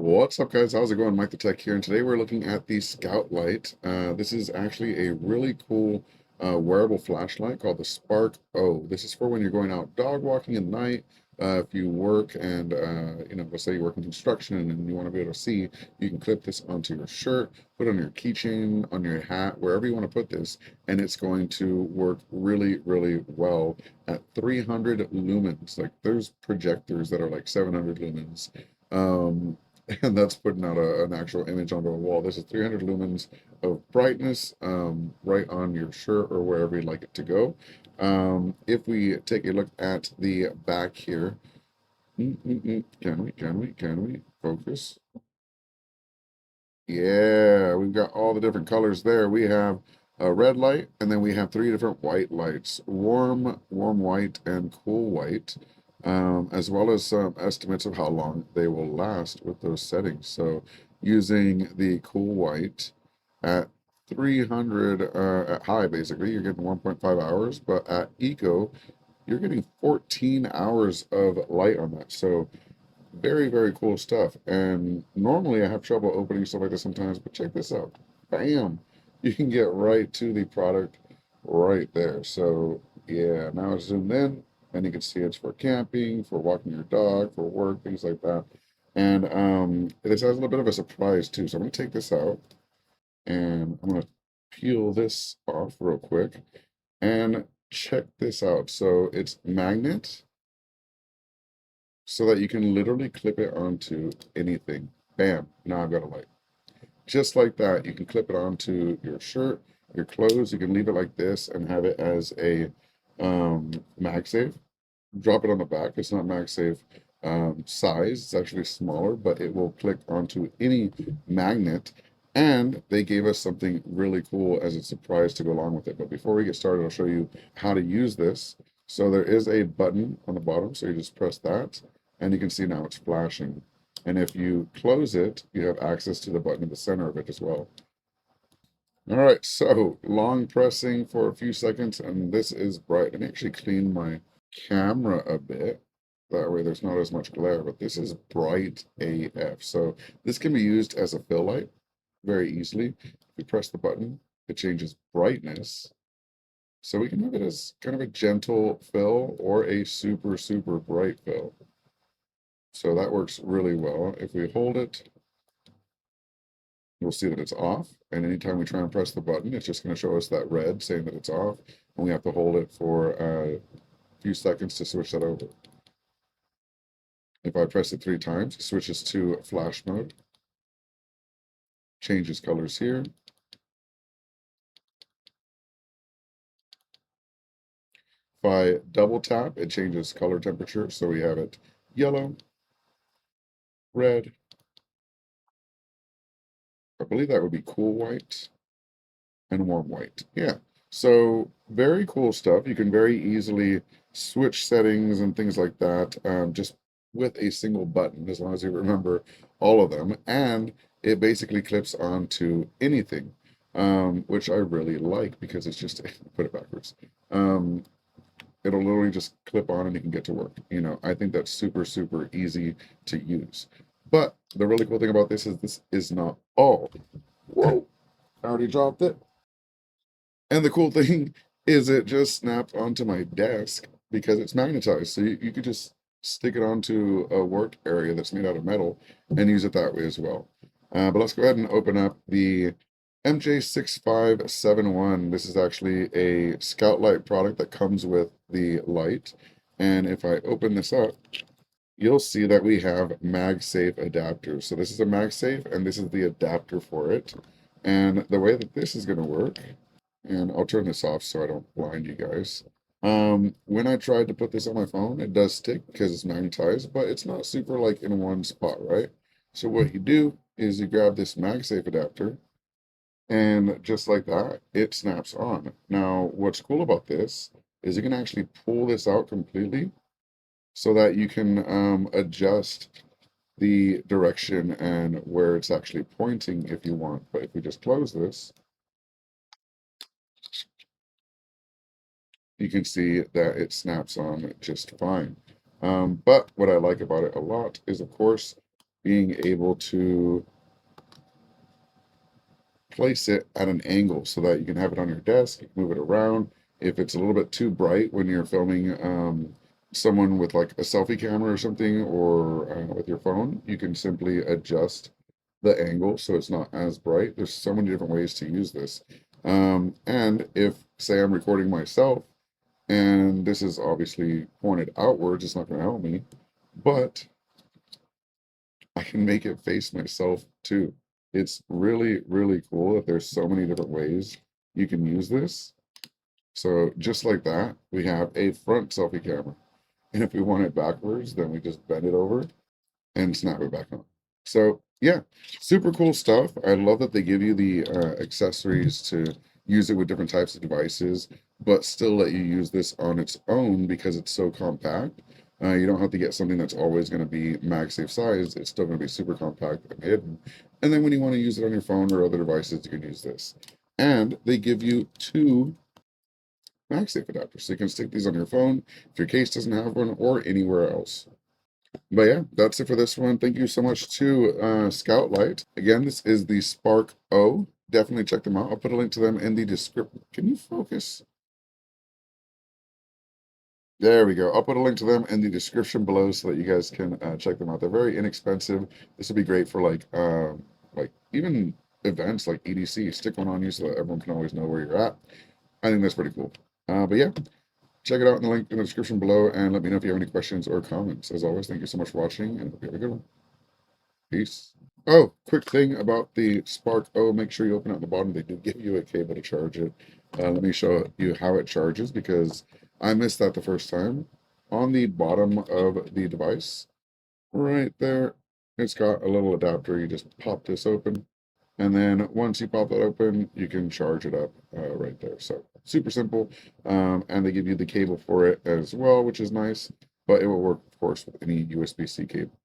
What's up, guys? How's it going? Mike the Tech here, and today we're looking at the Scoutlite. This is actually a really cool wearable flashlight called the SparkO. This is for when you're going out dog walking at night. If you work and, let's say you work in construction and you want to be able to see, you can clip this onto your shirt, put it on your keychain, on your hat, wherever you want to put this, and it's going to work really, really well at 300 lumens. Like there's projectors that are like 700 lumens. Um, and that's putting out an actual image onto a wall. This is 300 lumens of brightness right on your shirt or wherever you'd like it to go. If we take a look at the back here, can we focus? Yeah, we've got all the different colors there. We have a red light, and then we have three different white lights, warm white, and cool white, as well as some estimates of how long they will last with those settings. So using the cool white at 300 at high, basically, you're getting 1.5 hours, but at eco, you're getting 14 hours of light on that. So very, very cool stuff. And normally I have trouble opening stuff like this sometimes, but check this out. Bam! You can get right to the product right there. So yeah, now it's zoomed in and you can see it's for camping, for walking your dog, for work, things like that. And this has a little bit of a surprise too. So I'm gonna take this out and I'm gonna peel this off real quick and check this out. So it's magnet so that you can literally clip it onto anything. Bam, now I've got a light. Just like that, you can clip it onto your shirt, your clothes. You can leave it like this and have it as a MagSafe. Drop it on the back. It's not MagSafe size. It's actually smaller, but it will click onto any magnet. And they gave us something really cool as a surprise to go along with it. But before we get started, I'll show you how to use this. So there is a button on the bottom. So you just press that and you can see now it's flashing. And if you close it, you have access to the button in the center of it as well. All right, so long pressing for a few seconds, and this is bright. Let me actually clean my camera a bit. That way there's not as much glare, but this is bright AF. So this can be used as a fill light very easily. If you press the button, it changes brightness. So we can have it as kind of a gentle fill or a super, super bright fill. So that works really well. If we hold it, you'll see that it's off. And anytime we try and press the button, it's just going to show us that red saying that it's off. And we have to hold it for a few seconds to switch that over. If I press it 3 times, it switches to flash mode. Changes colors here. If I double tap, it changes color temperature. So we have it yellow, red. I believe that would be cool white and warm white. Yeah. So very cool stuff. You can very easily switch settings and things like that just with a single button, as long as you remember all of them. And it basically clips onto anything, which I really like because it's just, put it backwards. It'll literally just clip on and you can get to work. I think that's super, super easy to use. But the really cool thing about this is not all. Whoa, I already dropped it. And the cool thing is it just snapped onto my desk because it's magnetized. So you could just stick it onto a work area that's made out of metal and use it that way as well. But let's go ahead and open up the MJ6571. This is actually a Scoutlite product that comes with the light. And if I open this up, you'll see that we have MagSafe adapters. So this is a MagSafe and this is the adapter for it. And the way that this is going to work, and I'll turn this off so I don't blind you guys. When I tried to put this on my phone, it does stick because it's magnetized, but it's not super like in one spot, right? So what you do is you grab this MagSafe adapter, and just like that, it snaps on. Now, what's cool about this is you can actually pull this out completely so that you can adjust the direction and where it's actually pointing if you want. But if we just close this, you can see that it snaps on just fine. But what I like about it a lot is, of course, being able to place it at an angle so that you can have it on your desk, move it around. If it's a little bit too bright when you're filming someone with like a selfie camera or something, or with your phone, you can simply adjust the angle so it's not as bright. There's so many different ways to use this. And if, say, I'm recording myself and this is obviously pointed outwards, it's not going to help me, but I can make it face myself too. It's really, really cool that there's so many different ways you can use this. So just like that, we have a front selfie camera. And if we want it backwards, then we just bend it over and snap it back on. So yeah, super cool stuff. I love that they give you the accessories to use it with different types of devices, but still let you use this on its own because it's so compact. You don't have to get something that's always going to be MagSafe size. It's still going to be super compact and hidden. And then when you want to use it on your phone or other devices, you can use this. And they give you two MagSafe adapters. So you can stick these on your phone if your case doesn't have one or anywhere else. But yeah, that's it for this one. Thank you so much to Scoutlite. Again, this is the SparkO. Definitely check them out. I'll put a link to them in the description. Can you focus? There we go. I'll put a link to them in the description below so that you guys can check them out. They're very inexpensive. This would be great for like even events like EDC. Stick one on you so that everyone can always know where you're at. I think that's pretty cool. But yeah, check it out in the link in the description below and let me know if you have any questions or comments. As always, thank you so much for watching and hope you have a good one. Peace. Oh, quick thing about the SparkO. Make sure you open it at the bottom. They do give you a cable to charge it. Let me show you how it charges because I missed that the first time. On the bottom of the device, right there, it's got a little adapter. You just pop this open, and then once you pop that open, you can charge it up right there. So super simple. And they give you the cable for it as well, which is nice, but it will work, of course, with any USB-C cable.